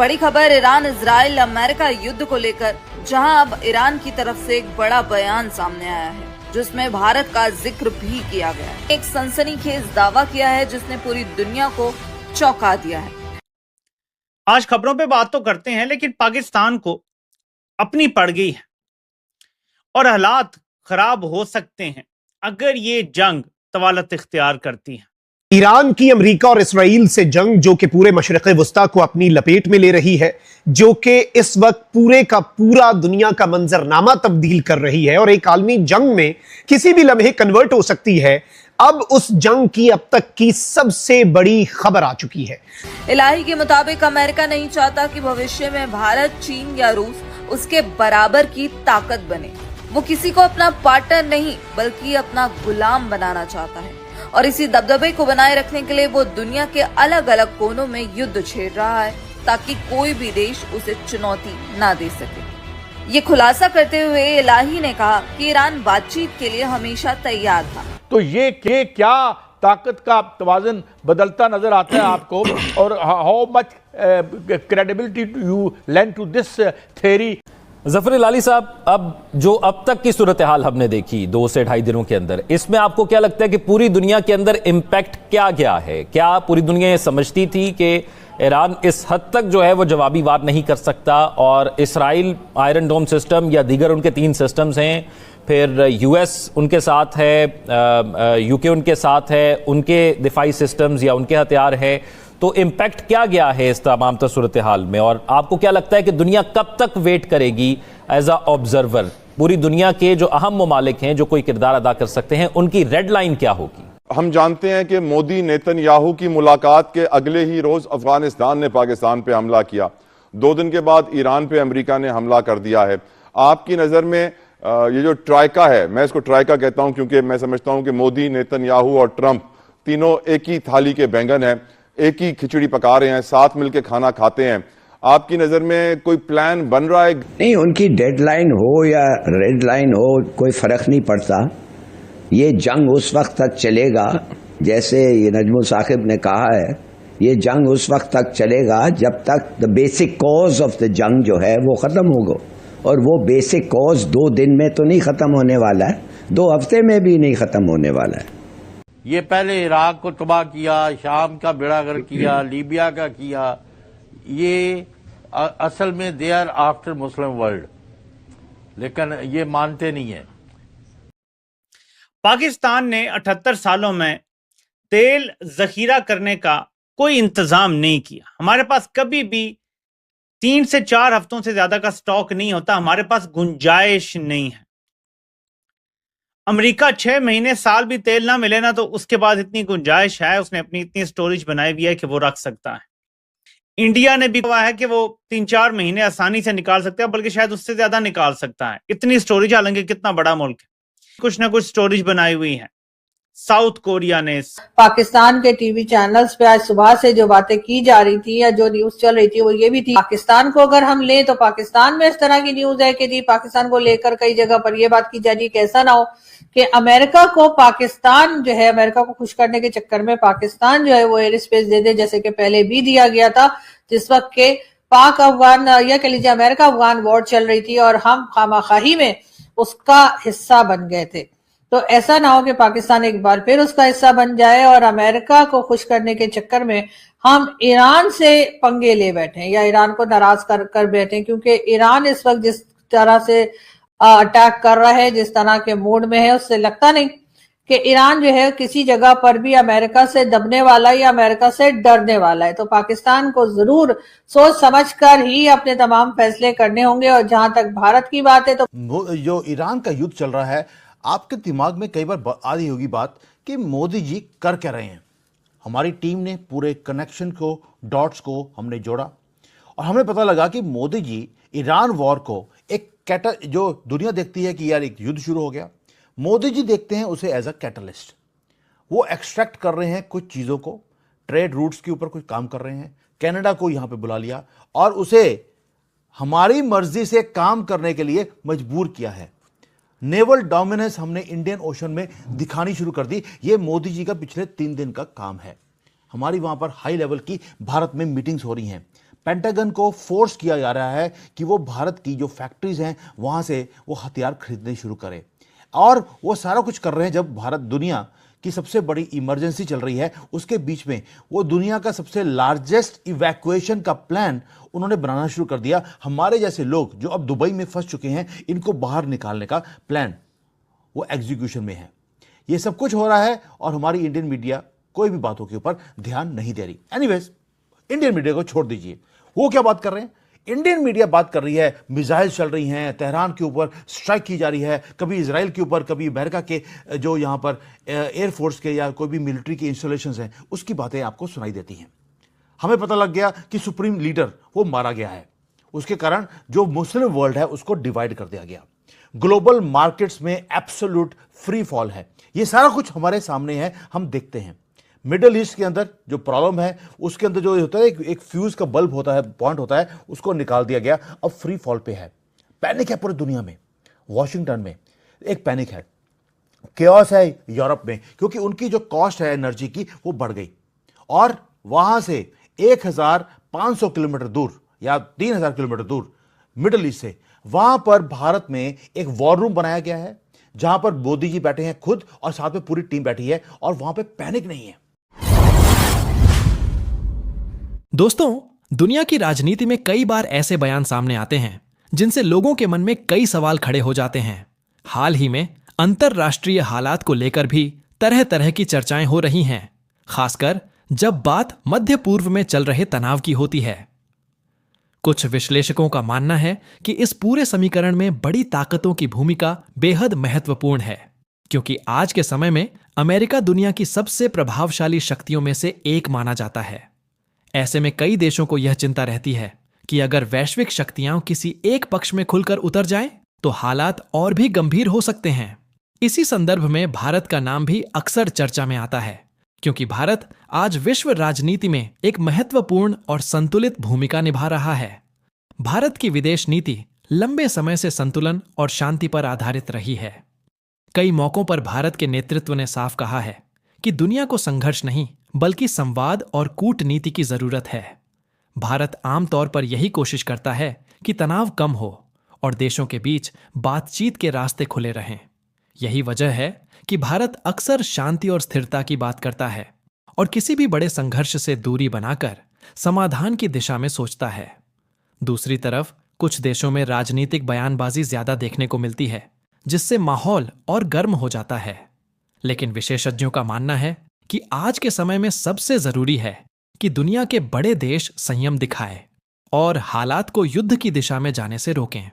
बड़ी खबर Iran Israel America युद्ध को लेकर, जहां अब ईरान की तरफ से एक बड़ा बयान सामने आया है जिसमें भारत का जिक्र भी किया गया है। एक सनसनीखेज दावा किया है जिसने पूरी दुनिया को चौंका दिया है। आज खबरों पे बात तो करते हैं, लेकिन पाकिस्तान को अपनी पड़ गई है और हालात खराब हो सकते हैं अगर ये जंग तवालत इख्तियार करती है। ईरान की अमेरिका और इसराइल से जंग, जो कि पूरे मशरिक़ वस्ता को अपनी लपेट में ले रही है, जो कि इस वक्त पूरे का पूरा दुनिया का मंजरनामा तब्दील कर रही है और एक आलमी जंग में किसी भी लम्हे कन्वर्ट हो सकती है। अब उस जंग की अब तक की सबसे बड़ी खबर आ चुकी है। इलाही के मुताबिक अमेरिका नहीं चाहता कि भविष्य में भारत, चीन या रूस उसके बराबर की ताकत बने। वो किसी को अपना पार्टनर नहीं बल्कि अपना गुलाम बनाना चाहता है और इसी दबदबे को बनाए रखने के लिए वो दुनिया के अलग अलग कोनों में युद्ध छेड़ रहा है ताकि कोई भी देश उसे चुनौती ना दे सके। ये खुलासा करते हुए इलाही ने कहा कि ईरान बातचीत के लिए हमेशा तैयार था। तो ये क्या ताकत का तवाज़ुन बदलता नजर आता है आपको, और how much credibility you lend to this theory? Zafar Ilahi साहब, अब जो अब तक की सूरत हाल हमने देखी 2 से 2.5 दिनों के अंदर, इसमें आपको क्या लगता है कि पूरी दुनिया के अंदर इम्पैक्ट क्या गया है? क्या पूरी दुनिया ये समझती थी कि ईरान इस हद तक जो है वो जवाबी वार नहीं कर सकता और इसराइल आयरन डोम सिस्टम या दीगर उनके 3 सिस्टम्स हैं, फिर यूएस उनके साथ है, यूके उनके साथ है, उनके दिफाई सिस्टम्स या उनके हथियार है, तो इम्पैक्ट क्या गया है इस तमाम सूरत हाल में? और आपको क्या लगता है कि दुनिया कब तक वेट करेगी एज अ ऑब्जर्वर? पूरी दुनिया के जो अहम ममालिक हैं जो कोई किरदार अदा कर सकते हैं, उनकी रेड लाइन क्या होगी? हम जानते हैं कि मोदी नेतन्याहू की मुलाकात के अगले ही रोज अफगानिस्तान ने पाकिस्तान पे हमला किया। 2 दिन के बाद ईरान पे अमेरिका ने हमला कर दिया है। आपकी नजर में ये जो ट्राइका है, मैं इसको ट्राइका कहता हूं क्योंकि मैं समझता हूं कि मोदी, नेतन्याहू और ट्रंप तीनों एक ही थाली के बैंगन हैं, एक ही खिचड़ी पका रहे हैं, साथ मिलकर खाना खाते हैं। आपकी नजर में कोई प्लान बन रहा है? नहीं, उनकी डेडलाइन हो या रेड लाइन हो, कोई फर्क नहीं पड़ता। ये जंग उस वक्त तक चलेगा, जैसे ये नजमुल साकिब ने कहा है, ये जंग उस वक्त तक चलेगा जब तक the basic cause of the जंग जो है वो खत्म होगा। और वो बेसिक कॉज 2 दिन में तो नहीं खत्म होने वाला है, 2 हफ्ते में भी नहीं खत्म होने वाला है। ये पहले इराक को तबाह किया, शाम का बेड़ागर किया, लीबिया का किया। ये असल में they are after Muslim world, लेकिन ये मानते नहीं है। पाकिस्तान ने 78 सालों में तेल जखीरा करने का कोई इंतजाम नहीं किया। हमारे पास कभी भी 3 से 4 हफ्तों से ज्यादा का स्टॉक नहीं होता, हमारे पास गुंजाइश नहीं है। अमेरिका 6 महीने साल भी तेल ना मिले ना तो उसके बाद इतनी गुंजाइश है, उसने अपनी इतनी स्टोरेज बनाई हुई है कि वो रख सकता है। इंडिया ने भी कहा है कि वो 3-4 महीने आसानी से निकाल सकता है, बल्कि शायद उससे ज्यादा निकाल सकता है। इतनी स्टोरेज, हालांकि कितना बड़ा मुल्क है, कुछ ना कुछ स्टोरेज बनाई हुई है। साउथ कोरिया ने, पाकिस्तान के टीवी चैनल्स पे आज सुबह से जो बातें की जा रही थी या जो न्यूज चल रही थी वो ये भी थी, पाकिस्तान को अगर हम लें तो पाकिस्तान में इस तरह की न्यूज है कि जी पाकिस्तान को लेकर कई जगह पर ये बात की जा रही है कि ऐसा ना हो कि अमेरिका को पाकिस्तान जो है, अमेरिका को खुश करने के चक्कर में पाकिस्तान जो है वो एयर स्पेस दे दे, जैसे कि पहले भी दिया गया था जिस वक्त के पाक अफगान या कह लीजिए अमेरिका अफगान वॉर चल रही थी और हम खामाखाही में उसका हिस्सा बन गए थे। तो ऐसा ना हो कि पाकिस्तान एक बार फिर उसका हिस्सा बन जाए और अमेरिका को खुश करने के चक्कर में हम ईरान से पंगे ले बैठे या ईरान को नाराज कर बैठे, क्योंकि ईरान इस वक्त जिस तरह से अटैक कर रहा है, जिस तरह के मूड में है, उससे लगता नहीं कि ईरान जो है किसी जगह पर भी अमेरिका से दबने वाला या अमेरिका से डरने वाला है। तो पाकिस्तान को जरूर सोच समझकर ही अपने तमाम फैसले करने होंगे। और जहां तक भारत की बात है तो जो ईरान का युद्ध चल रहा है, आपके दिमाग में कई बार आ रही होगी बात कि मोदी जी कर क्या रहे हैं। हमारी टीम ने पूरे कनेक्शन को, डॉट्स को हमने जोड़ा और हमें पता लगा कि मोदी जी ईरान वॉर को एक जो दुनिया देखती है कि यार एक युद्ध शुरू हो गया, मोदी जी देखते हैं उसे एज अ कैटलिस्ट। वो एक्सट्रैक्ट कर रहे हैं कुछ चीज़ों को, ट्रेड रूट्स के ऊपर कुछ काम कर रहे हैं, कनाडा को यहाँ पे बुला लिया और उसे हमारी मर्जी से काम करने के लिए मजबूर किया है। नेवल डोमिनेंस हमने इंडियन ओशन में दिखानी शुरू कर दी। ये मोदी जी का पिछले 3 दिन का काम है। हमारी वहां पर हाई लेवल की भारत में मीटिंग्स हो रही हैं। पेंटागन को फोर्स किया जा रहा है कि वो भारत की जो फैक्ट्रीज हैं वहां से वो हथियार खरीदने शुरू करे, और वो सारा कुछ कर रहे हैं जब भारत दुनिया की सबसे बड़ी इमरजेंसी चल रही है। उसके बीच में वो दुनिया का सबसे लार्जेस्ट इवैक्यूएशन का प्लान उन्होंने बनाना शुरू कर दिया। हमारे जैसे लोग जो अब दुबई में फंस चुके हैं, इनको बाहर निकालने का प्लान वो एग्जीक्यूशन में है। ये सब कुछ हो रहा है और हमारी इंडियन मीडिया कोई भी बातों के ऊपर ध्यान नहीं दे रही। एनीवेज, इंडियन मीडिया को छोड़ दीजिए, वो क्या बात कर रहे हैं। इंडियन मीडिया बात कर रही है, मिसाइल चल रही हैं, तेहरान के ऊपर स्ट्राइक की जा रही है, कभी इजराइल के ऊपर, कभी अमेरिका के जो यहाँ पर एयरफोर्स के या कोई भी मिलिट्री के इंस्टॉलेशंस हैं, उसकी बातें आपको सुनाई देती हैं। हमें पता लग गया कि सुप्रीम लीडर वो मारा गया है, उसके कारण जो मुस्लिम वर्ल्ड है उसको डिवाइड कर दिया गया। ग्लोबल मार्केट्स में एब्सोल्यूट फ्री फॉल है। ये सारा कुछ हमारे सामने है, हम देखते हैं। मिडल ईस्ट के अंदर जो प्रॉब्लम है, उसके अंदर जो होता है एक फ्यूज का बल्ब होता है, पॉइंट होता है, उसको निकाल दिया गया, अब फ्री फॉल पे है। पैनिक है पूरी दुनिया में। वॉशिंगटन में एक पैनिक है, केओस है यूरोप में, क्योंकि उनकी जो कॉस्ट है एनर्जी की वो बढ़ गई, और वहां से 1500 किलोमीटर दूर या 3000 किलोमीटर दूर मिडल ईस्ट से, वहां पर भारत में एक वॉर रूम बनाया गया है, जहां पर मोदी जी बैठे हैं खुद और साथ में पूरी टीम बैठी है, और वहां पे पैनिक नहीं है। दोस्तों, दुनिया की राजनीति में कई बार ऐसे बयान सामने आते हैं जिनसे लोगों के मन में कई सवाल खड़े हो जाते हैं। हाल ही में अंतरराष्ट्रीय हालात को लेकर भी तरह तरह की चर्चाएं हो रही हैं, खासकर जब बात मध्य पूर्व में चल रहे तनाव की होती है। कुछ विश्लेषकों का मानना है कि इस पूरे समीकरण में बड़ी ताकतों की भूमिका बेहद महत्वपूर्ण है, क्योंकि आज के समय में अमेरिका दुनिया की सबसे प्रभावशाली शक्तियों में से एक माना जाता है। ऐसे में कई देशों को यह चिंता रहती है कि अगर वैश्विक शक्तियां किसी एक पक्ष में खुलकर उतर जाएं, तो हालात और भी गंभीर हो सकते हैं। इसी संदर्भ में भारत का नाम भी अक्सर चर्चा में आता है, क्योंकि भारत आज विश्व राजनीति में एक महत्वपूर्ण और संतुलित भूमिका निभा रहा है। भारत की विदेश नीति लंबे समय से संतुलन और शांति पर आधारित रही है। कई मौकों पर भारत के नेतृत्व ने साफ कहा है कि दुनिया को संघर्ष नहीं, बल्कि संवाद और कूटनीति की जरूरत है। भारत आमतौर पर यही कोशिश करता है कि तनाव कम हो और देशों के बीच बातचीत के रास्ते खुले रहें। यही वजह है कि भारत अक्सर शांति और स्थिरता की बात करता है और किसी भी बड़े संघर्ष से दूरी बनाकर समाधान की दिशा में सोचता है। दूसरी तरफ कुछ देशों में राजनीतिक बयानबाजी ज्यादा देखने को मिलती है, जिससे माहौल और गर्म हो जाता है। लेकिन विशेषज्ञों का मानना है कि आज के समय में सबसे जरूरी है कि दुनिया के बड़े देश संयम दिखाएं और हालात को युद्ध की दिशा में जाने से रोकें।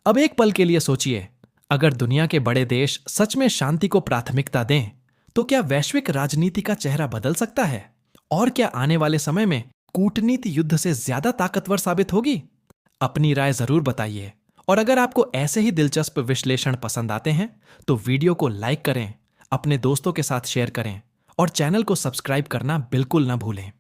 अब एक पल के लिए सोचिए, अगर दुनिया के बड़े देश सच में शांति को प्राथमिकता दें, तो क्या वैश्विक राजनीति का चेहरा बदल सकता है? और क्या आने वाले समय में कूटनीति युद्ध से ज्यादा ताकतवर साबित होगी? अपनी राय जरूर बताइए, और अगर आपको ऐसे ही दिलचस्प विश्लेषण पसंद आते हैं तो वीडियो को लाइक करें, अपने दोस्तों के साथ शेयर करें और चैनल को सब्सक्राइब करना बिल्कुल न भूलें।